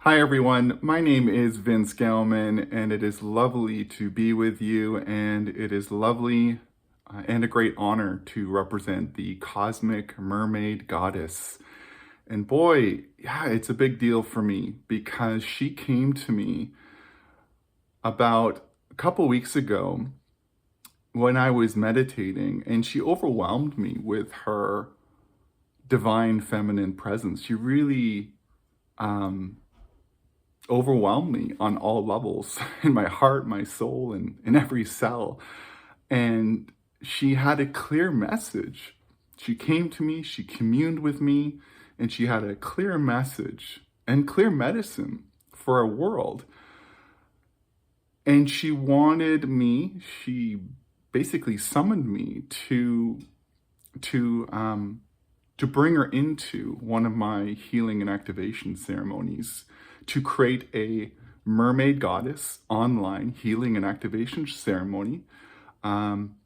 Hi everyone, my name is Vince Gelman, and it is lovely to be with you, and it is lovely and a great honor to represent the cosmic mermaid goddess. And boy, yeah, it's a big deal for me because she came to me about a couple weeks ago when I was meditating, and she overwhelmed me with her divine feminine presence. She really overwhelmed me on all levels in my heart, my soul, and in every cell. And she had a clear message. She came to me, she communed with me, and she had a clear message and clear medicine for our world. And she wanted me, she basically summoned me to to bring her into one of my healing and activation ceremonies to create a Mermaid Goddess online healing and activation ceremony. Um,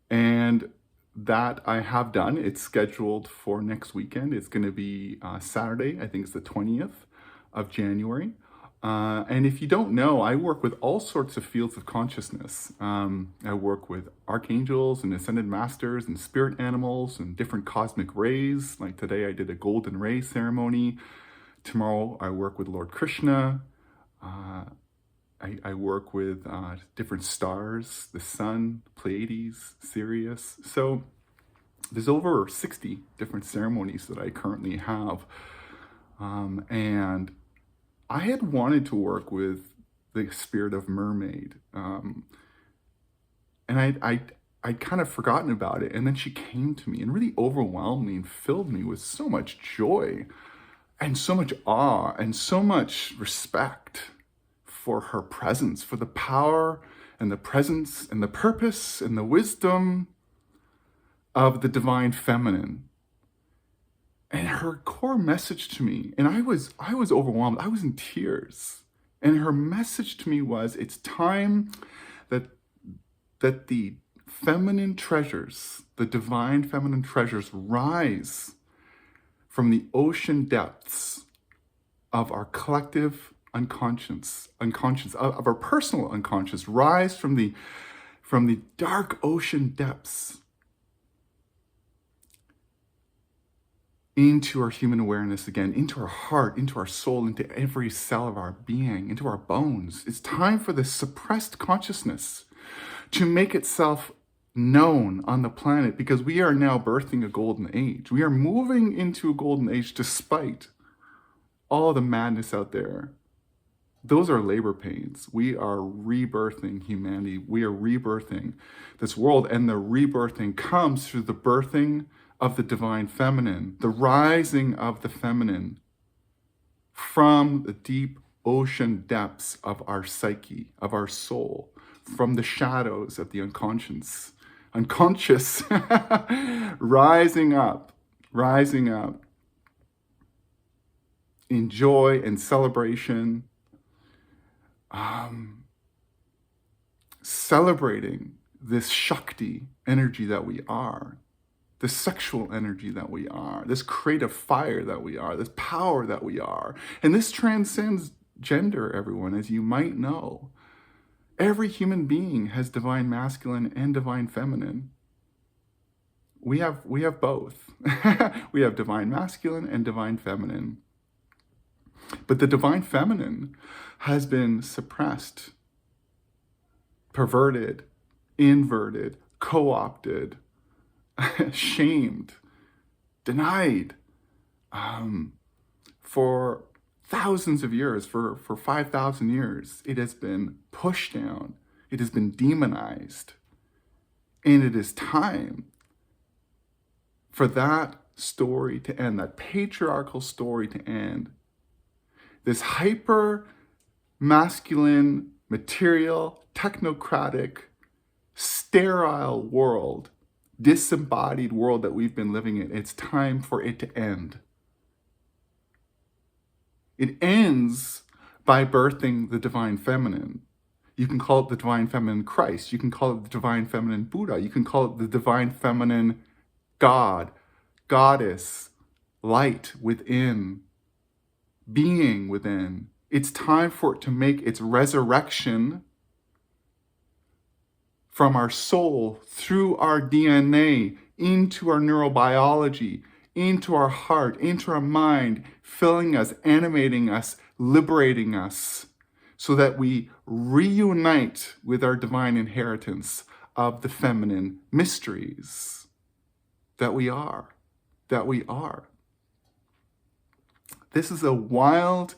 and that I have done. It's scheduled for next weekend. It's going to be Saturday. I think it's the 20th of January. And if you don't know, I work with all sorts of fields of consciousness. I work with archangels and ascended masters and spirit animals and different cosmic rays. Like today, I did a golden ray ceremony. Tomorrow, I work with Lord Krishna. I work with different stars, the sun, Pleiades, Sirius. So there's over 60 different ceremonies that I currently have. And I had wanted to work with the spirit of mermaid. And I'd kind of forgotten about it. And then she came to me and really overwhelmed me and filled me with so much joy and so much awe and so much respect for her presence, for the power and the presence and the purpose and the wisdom of the divine feminine. And her core message to me, and I was overwhelmed, I was in tears. And her message to me was, it's time that the feminine treasures, the divine feminine treasures, rise from the ocean depths of our collective unconscious of our personal unconscious, rise from the dark ocean depths into our human awareness again, into our heart, into our soul, into every cell of our being, into our bones. It's time for this suppressed consciousness to make itself known on the planet, because we are now birthing a golden age. We are moving into a golden age despite all the madness out there. Those are labor pains. We are rebirthing humanity. We are rebirthing this world, and the rebirthing comes through the birthing of the divine feminine, the rising of the feminine from the deep ocean depths of our psyche, of our soul, from the shadows of the unconscious, rising up in joy and celebration, celebrating this Shakti energy that we are, this sexual energy that we are, this creative fire that we are, this power that we are. And this transcends gender, everyone, as you might know. Every human being has divine masculine and divine feminine. We have both. We have divine masculine and divine feminine. But the divine feminine has been suppressed, perverted, inverted, co-opted, shamed, denied for thousands of years, for 5,000 years. It has been pushed down. It has been demonized. And it is time for that story to end, that patriarchal story to end. This hyper masculine, material, technocratic, sterile world, disembodied world that we've been living in, it's time for it to end. It ends by birthing the divine feminine. You can call it the divine feminine Christ. You can call it the divine feminine Buddha. You can call it the divine feminine God, goddess, light within, being within. It's time for it to make its resurrection from our soul through our DNA into our neurobiology, into our heart, into our mind, filling us, animating us, liberating us, so that we reunite with our divine inheritance of the feminine mysteries that we are, that we are. This is a wild,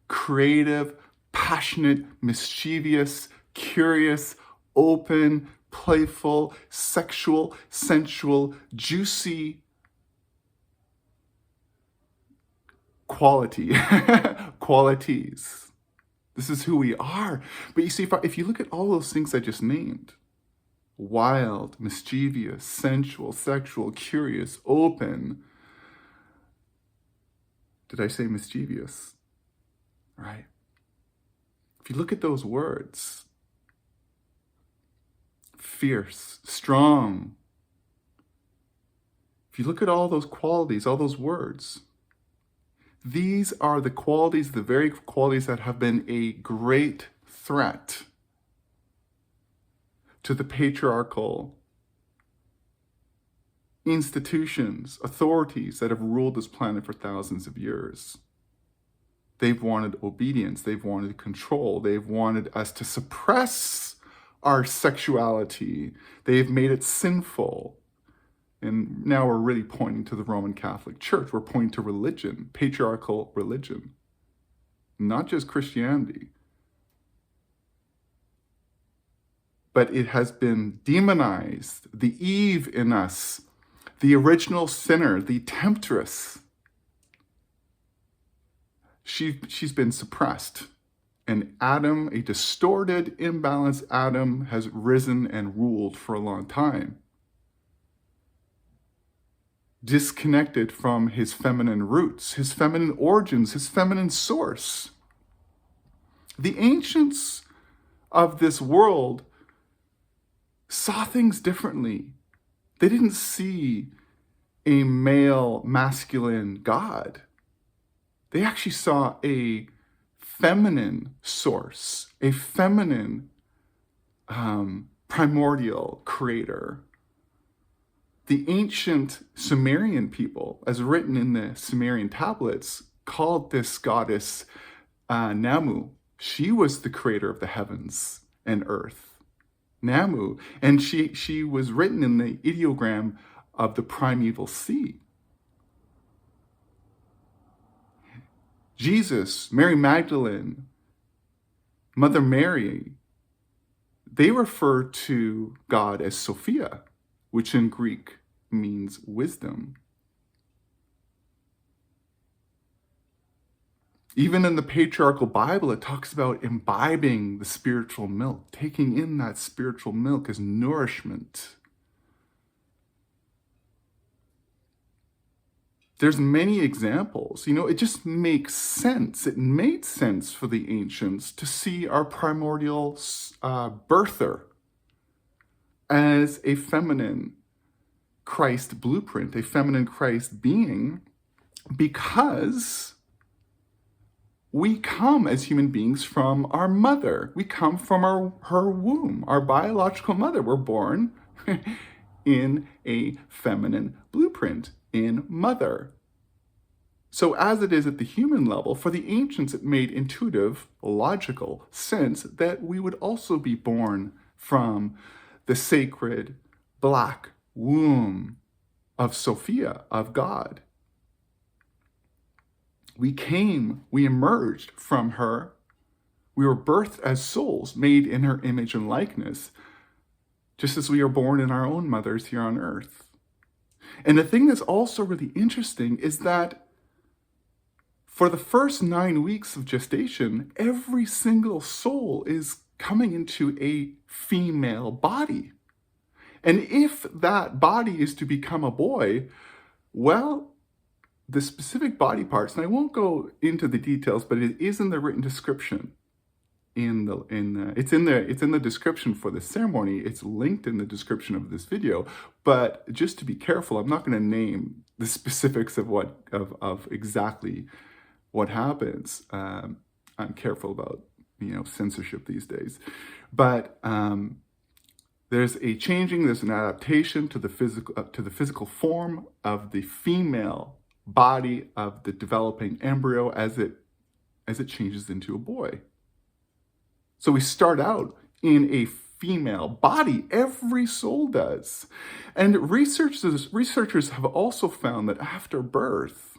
creative, passionate, mischievous, curious, open, playful, sexual, sensual, juicy qualities. This is who we are. But you see, if you look at all those things I just named, wild, mischievous, sensual, sexual, curious, open. Did I say mischievous? Right? If you look at those words, fierce, strong. If you look at all those qualities, all those words, these are the qualities, the very qualities that have been a great threat to the patriarchal institutions, authorities that have ruled this planet for thousands of years. They've wanted obedience, they've wanted control, they've wanted us to suppress our sexuality, they've made it sinful. And now we're really pointing to the Roman Catholic Church. We're pointing to religion, patriarchal religion, not just Christianity. But it has been demonized. The Eve in us, the original sinner, the temptress, she's been suppressed. And Adam, a distorted, imbalanced Adam, has risen and ruled for a long time. Disconnected from his feminine roots, his feminine origins, his feminine source. The ancients of this world saw things differently. They didn't see a male, masculine God. They actually saw a feminine source, a feminine primordial creator. The ancient Sumerian people, as written in the Sumerian tablets, called this goddess Namu. She was the creator of the heavens and earth. Namu. And she was written in the ideogram of the primeval sea. Jesus, Mary Magdalene, Mother Mary, they refer to God as Sophia, which in Greek means wisdom. Even in the patriarchal Bible, it talks about imbibing the spiritual milk, taking in that spiritual milk as nourishment. There's many examples. It just makes sense. It made sense for the ancients to see our primordial birther as a feminine Christ blueprint, a feminine Christ being, because we come as human beings from our mother. We come from her womb, our biological mother. We're born in a feminine blueprint, in mother. So as it is at the human level, for the ancients it made intuitive, logical sense that we would also be born from the sacred black womb of Sophia, of God. We emerged from her. We were birthed as souls made in her image and likeness, just as we are born in our own mothers here on earth. And the thing that's also really interesting is that for the first 9 weeks of gestation, every single soul is coming into a female body. And if that body is to become a boy, well, the specific body parts, and I won't go into the details, but it is in the written description. It's in the description for the ceremony. It's linked in the description of this video. But just to be careful, I'm not going to name the specifics of exactly what happens. I'm careful about, censorship these days, but there's an adaptation to the physical form of the female body of the developing embryo as it changes into a boy. So we start out in a female body. Every soul does. And researchers have also found that after birth,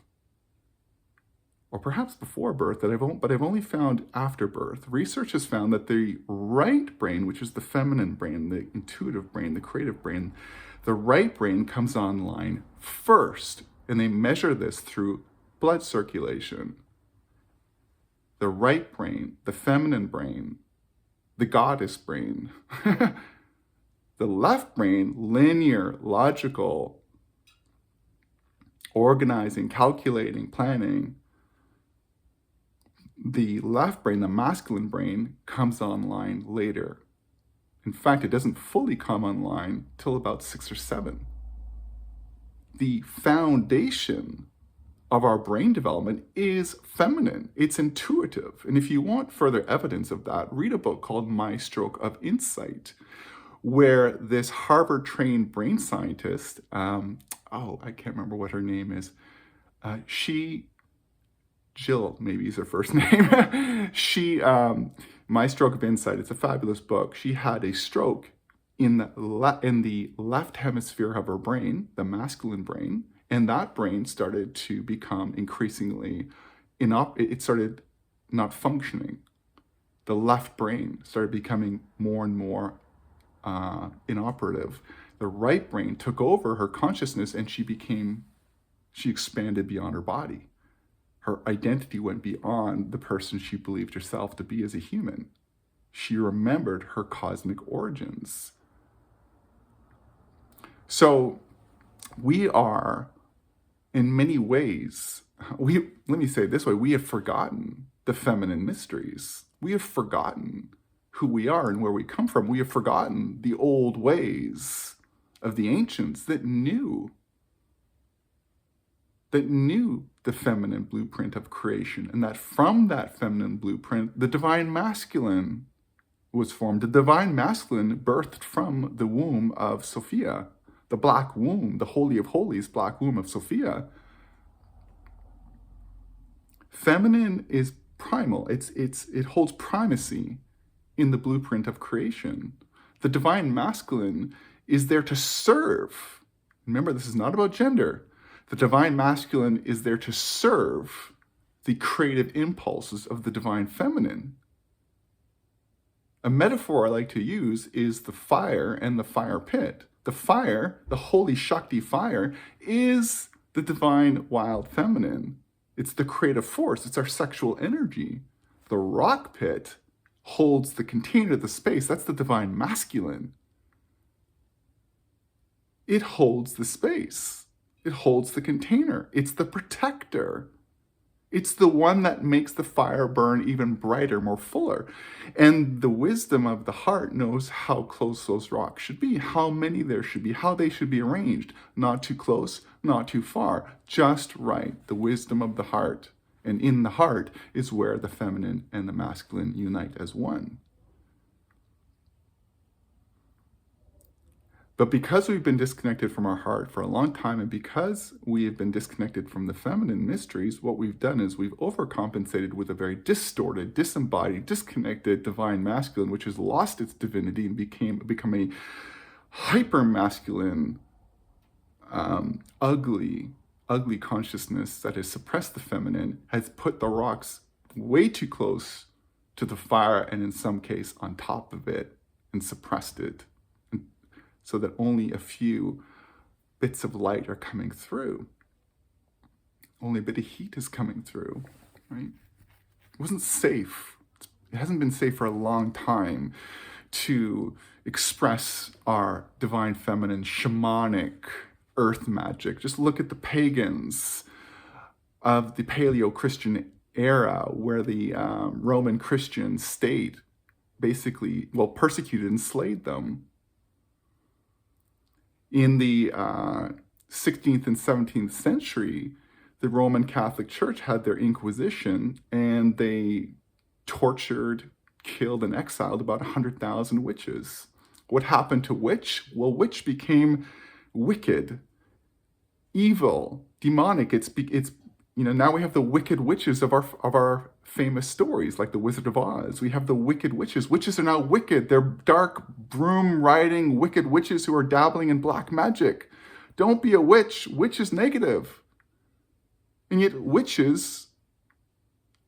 or perhaps before birth, but I've only found after birth, research has found that the right brain, which is the feminine brain, the intuitive brain, the creative brain, the right brain comes online first. And they measure this through blood circulation. The right brain, the feminine brain, the goddess brain. The left brain, linear, logical, organizing, calculating, planning. The left brain, the masculine brain, comes online later. In fact, it doesn't fully come online till about 6 or 7. The foundation of our brain development is feminine. It's intuitive. And if you want further evidence of that, read a book called My Stroke of Insight, where this Harvard-trained brain scientist, I can't remember what her name is. Jill, maybe is her first name. My Stroke of Insight, it's a fabulous book. She had a stroke in the left hemisphere of her brain, the masculine brain, and that brain started to become increasingly it started not functioning. The left brain started becoming more and more inoperative. The right brain took over her consciousness, and she expanded beyond her body. Her identity went beyond the person she believed herself to be as a human. She remembered her cosmic origins. So we are, in many ways, let me say it this way, we have forgotten the feminine mysteries. We have forgotten who we are and where we come from. We have forgotten the old ways of the ancients that knew the feminine blueprint of creation, and that from that feminine blueprint, the divine masculine was formed. The divine masculine birthed from the womb of Sophia, the black womb, the Holy of Holies, black womb of Sophia. Feminine is primal. It holds primacy in the blueprint of creation. The divine masculine is there to serve. Remember, this is not about gender. The divine masculine is there to serve the creative impulses of the divine feminine. A metaphor I like to use is the fire and the fire pit. The fire, the holy Shakti fire, is the divine wild feminine. It's the creative force. It's our sexual energy. The rock pit holds the container, the space. That's the divine masculine. It holds the space. It holds the container. It's the protector. It's the one that makes the fire burn even brighter, more fuller. And the wisdom of the heart knows how close those rocks should be, how many there should be, how they should be arranged. Not too close, not too far, just right. The wisdom of the heart. And in the heart is where the feminine and the masculine unite as one. But because we've been disconnected from our heart for a long time, and because we have been disconnected from the feminine mysteries, what we've done is we've overcompensated with a very distorted, disembodied, disconnected divine masculine, which has lost its divinity and become a hyper-masculine, ugly consciousness that has suppressed the feminine, has put the rocks way too close to the fire, and in some case on top of it, and suppressed it, so that only a few bits of light are coming through. Only a bit of heat is coming through, right? It wasn't safe. It hasn't been safe for a long time to express our divine feminine, shamanic earth magic. Just look at the pagans of the Paleo-Christian era, where the Roman Christian state basically, persecuted and slayed them. In the 16th and 17th century, the Roman Catholic Church had their Inquisition, and they tortured, killed, and exiled about 100,000 witches. What happened to witch? Well, witch became wicked, evil, demonic. It's now we have the wicked witches of our famous stories, like the Wizard of Oz. We have the wicked witches. Witches are now wicked. They're dark, broom-riding, wicked witches who are dabbling in black magic. Don't be a witch. Witch is negative. And yet witches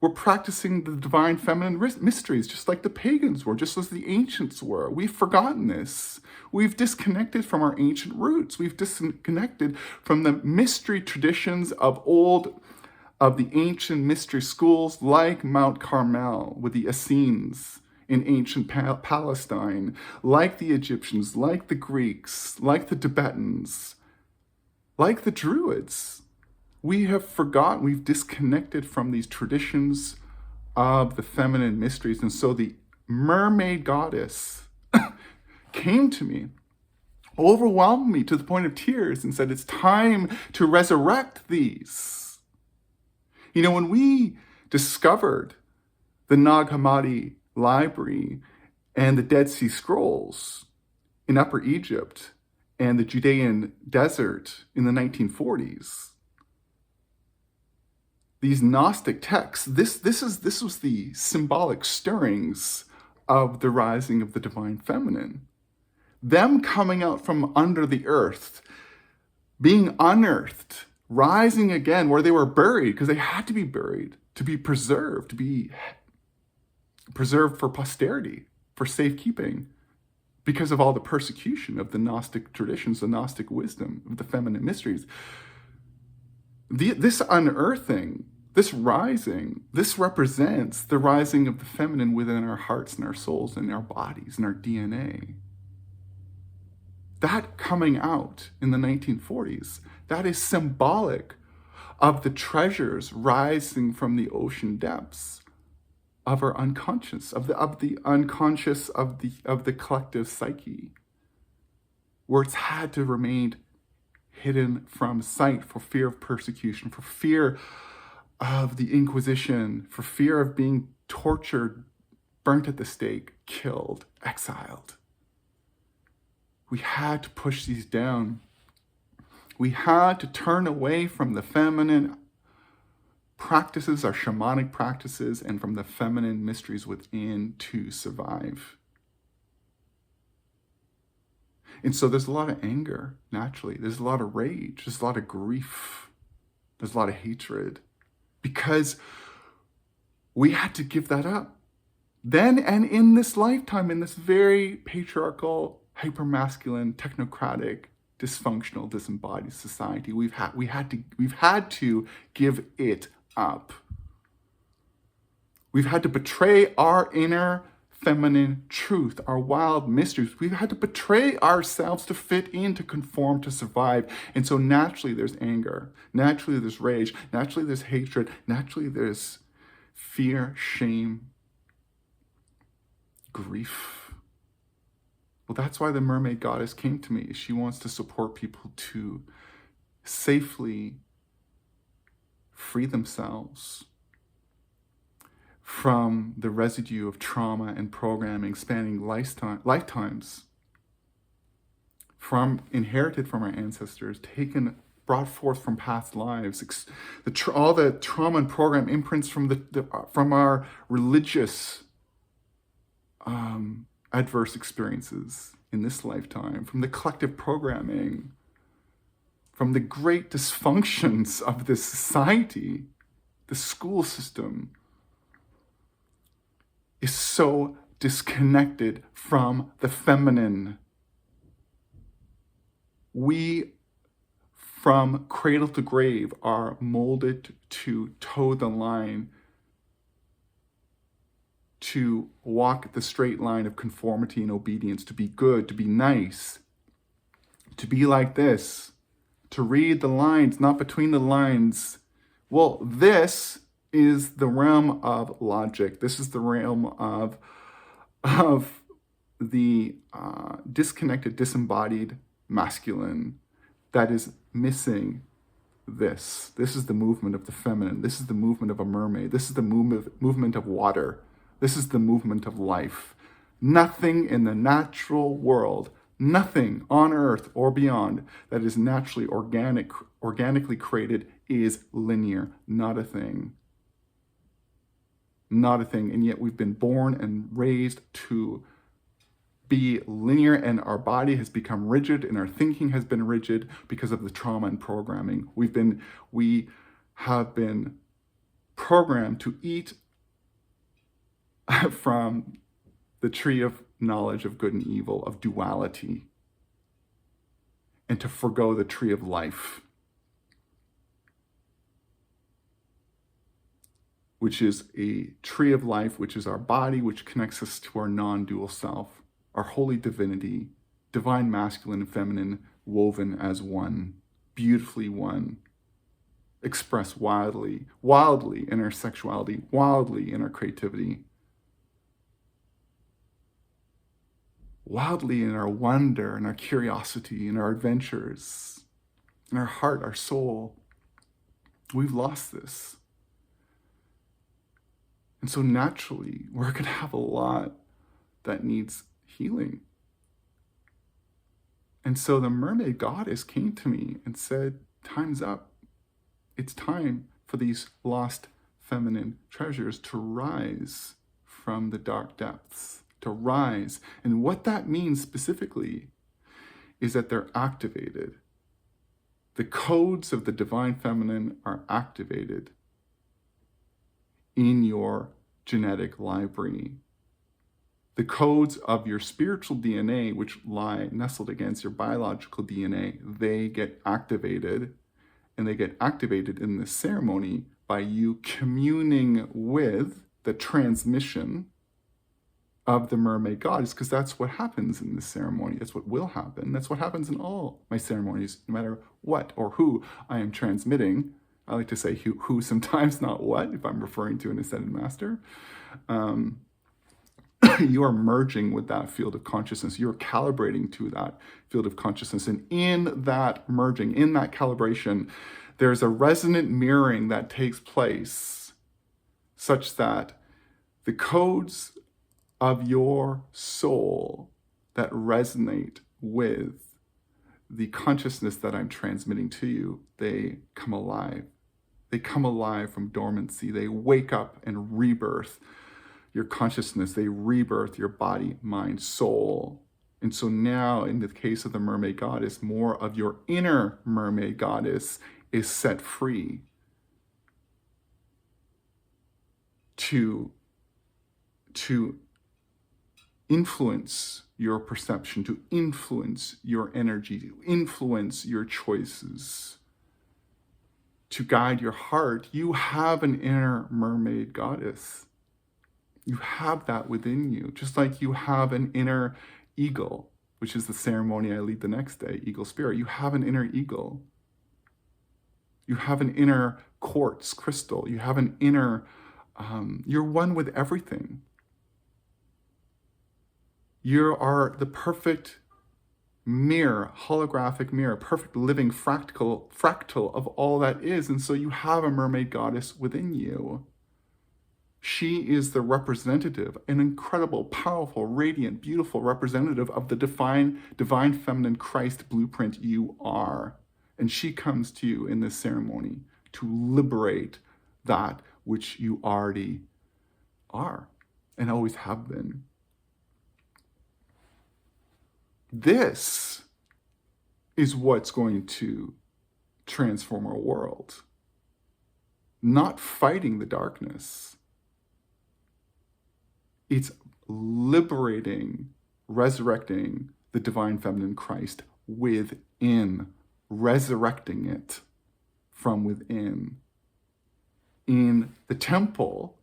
were practicing the divine feminine mysteries, just like the pagans were, just as the ancients were. We've forgotten this. We've disconnected from our ancient roots. We've disconnected from the mystery traditions of the ancient mystery schools like Mount Carmel with the Essenes in ancient Palestine, like the Egyptians, like the Greeks, like the Tibetans, like the Druids. We have forgotten, we've disconnected from these traditions of the feminine mysteries. And so the Mermaid Goddess came to me, overwhelmed me to the point of tears, and said, it's time to resurrect these. When we discovered the Nag Hammadi library and the Dead Sea Scrolls in Upper Egypt and the Judean desert in the 1940s, these Gnostic texts, this was the symbolic stirrings of the rising of the divine feminine. Them coming out from under the earth, being unearthed, rising again where they were buried, because they had to be buried, to be preserved, to be preserved for posterity, for safekeeping, because of all the persecution of the Gnostic traditions, the Gnostic wisdom of the feminine mysteries. This unearthing, this rising, this represents the rising of the feminine within our hearts and our souls and our bodies and our DNA. That coming out in the 1940s, that is symbolic of the treasures rising from the ocean depths of our unconscious, of the unconscious of the collective psyche, where it's had to remain hidden from sight for fear of persecution, for fear of the Inquisition, for fear of being tortured, burnt at the stake, killed, exiled. We had to push these down. We had to turn away from the feminine practices, our shamanic practices, and from the feminine mysteries within to survive. And so there's a lot of anger, naturally. There's a lot of rage. There's a lot of grief. There's a lot of hatred. Because we had to give that up. Then and in this lifetime, in this very patriarchal, hypermasculine, technocratic, dysfunctional, disembodied society, we've had to give it up. We've had to betray our inner feminine truth, our wild mysteries. We've had to betray ourselves to fit in, to conform, to survive. And so naturally there's anger. Naturally there's rage. Naturally there's hatred. Naturally there's fear, shame, grief. Well, that's why the Mermaid Goddess came to me. She wants to support people to safely free themselves from the residue of trauma and programming spanning lifetimes, inherited from our ancestors, brought forth from past lives, all the trauma and program imprints from our religious adverse experiences in this lifetime, from the collective programming, from the great dysfunctions of this society. The school system is so disconnected from the feminine. We, from cradle to grave, are molded to toe the line, to walk the straight line of conformity and obedience, to be good, to be nice, to be like this, to read the lines, not between the lines. Well, this is the realm of logic. This is the realm of the disconnected, disembodied masculine that is missing This is the movement of the feminine. This is the movement of a mermaid. This is the movement of water. This is the movement of life. Nothing in the natural world, nothing on earth or beyond that is naturally organically created is linear. Not a thing. Not a thing. And yet we've been born and raised to be linear, and our body has become rigid and our thinking has been rigid because of the trauma and programming. We have been programmed to eat from the tree of knowledge of good and evil, of duality, and to forgo the tree of life, which is a tree of life, which is our body, which connects us to our non-dual self, our holy divinity, divine masculine and feminine, woven as one, beautifully one, expressed wildly in our sexuality, wildly in our creativity, wildly in our wonder and our curiosity and our adventures, in our heart, our soul. We've lost this. And so naturally, we're going to have a lot that needs healing. And so the Mermaid Goddess came to me and said, time's up. It's time for these lost feminine treasures to rise from the dark depths, to rise. And what that means specifically is that they're activated. The codes of the divine feminine are activated in your genetic library. The codes of your spiritual DNA, which lie nestled against your biological DNA, they get activated, and they get activated in this ceremony by you communing with the transmission of the Mermaid Goddess, because that's what happens in this ceremony. That's what will happen. That's what happens in all my ceremonies, no matter what or who I am transmitting. I like to say who sometimes, not what, if I'm referring to an ascended master. You are merging with that field of consciousness. You're calibrating to that field of consciousness. And in that merging, in that calibration, there's a resonant mirroring that takes place such that the codes of your soul that resonate with the consciousness that I'm transmitting to you, they come alive. They come alive from dormancy. They wake up and rebirth your consciousness. They rebirth your body, mind, soul. And so now, in the case of the Mermaid Goddess, more of your inner Mermaid Goddess is set free to influence your perception, to influence your energy, to influence your choices, to guide your heart. You have an inner Mermaid Goddess. You have that within you, just like you have an inner eagle, which is the ceremony I lead the next day, eagle spirit. You have an inner eagle. You have an inner quartz crystal. You have an inner, you're one with everything. You are the perfect mirror, holographic mirror, perfect living fractal of all that is. And so you have a Mermaid Goddess within you. She is the representative, an incredible, powerful, radiant, beautiful representative of the divine feminine Christ blueprint you are. And she comes to you in this ceremony to liberate that which you already are and always have been. This is what's going to transform our world. Not fighting the darkness. It's liberating, resurrecting the divine feminine Christ within, resurrecting it from within. In the temple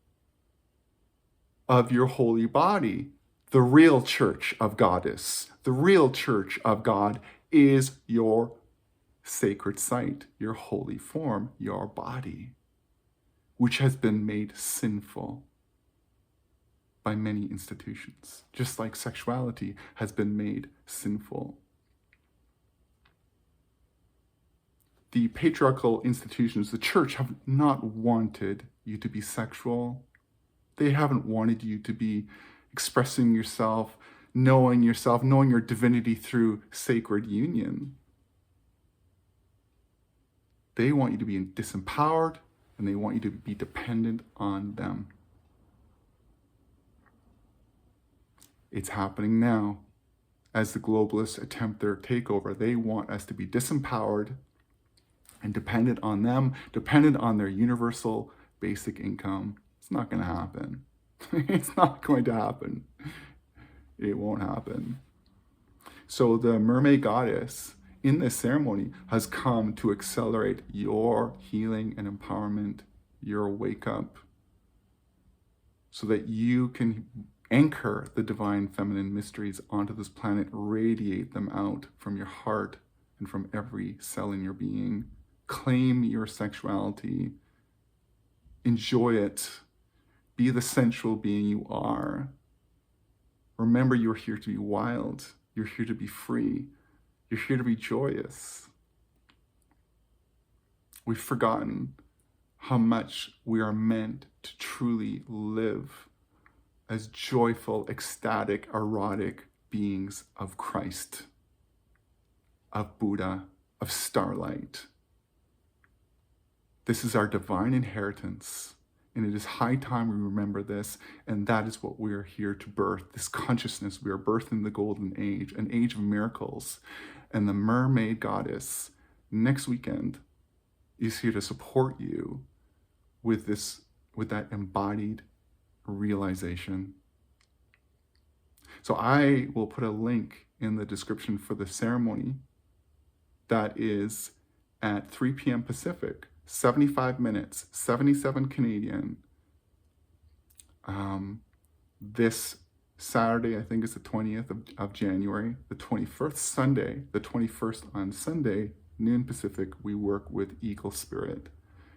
of your holy body, the real church of Goddess, the real church of God is your sacred site, your holy form, your body, which has been made sinful by many institutions, just like sexuality has been made sinful. The patriarchal institutions, the church, have not wanted you to be sexual. They haven't wanted you to be expressing yourself, knowing your divinity through sacred union. They want you to be disempowered, and they want you to be dependent on them. It's happening now. As the globalists attempt their takeover, they want us to be disempowered and dependent on them, dependent on their universal basic income. It's not going to happen. It's not going to happen. It won't happen. So the Mermaid Goddess in this ceremony has come to accelerate your healing and empowerment, your wake up, so that you can anchor the divine feminine mysteries onto this planet, radiate them out from your heart and from every cell in your being. Claim your sexuality, enjoy it, be the sensual being you are. Remember, you're here to be wild, you're here to be free, you're here to be joyous. We've forgotten how much we are meant to truly live as joyful, ecstatic, erotic beings of Christ, of Buddha, of starlight. This is our divine inheritance, and it is high time we remember this, and that is what we are here to birth, this consciousness. We are birthing the golden age, an age of miracles, and the Mermaid Goddess next weekend is here to support you with that embodied realization. So I will put a link in the description for the ceremony that is at 3 p.m. Pacific, 75 minutes, 77 Canadian. This Saturday, I think it's the 20th of January, the 21st Sunday, the 21st on Sunday, noon Pacific, we work with Eagle Spirit,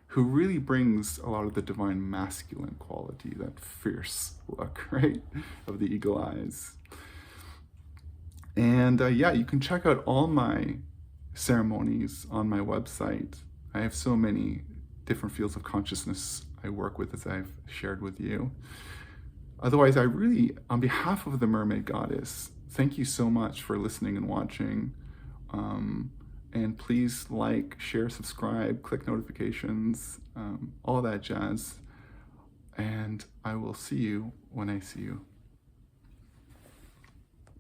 who really brings a lot of the divine masculine quality, that fierce look, right, of the eagle eyes. And you can check out all my ceremonies on my website. I have so many different fields of consciousness I work with, as I've shared with you. Otherwise, I really, on behalf of the Mermaid Goddess, thank you so much for listening and watching. And please like, share, subscribe, click notifications, all that jazz. And I will see you when I see you.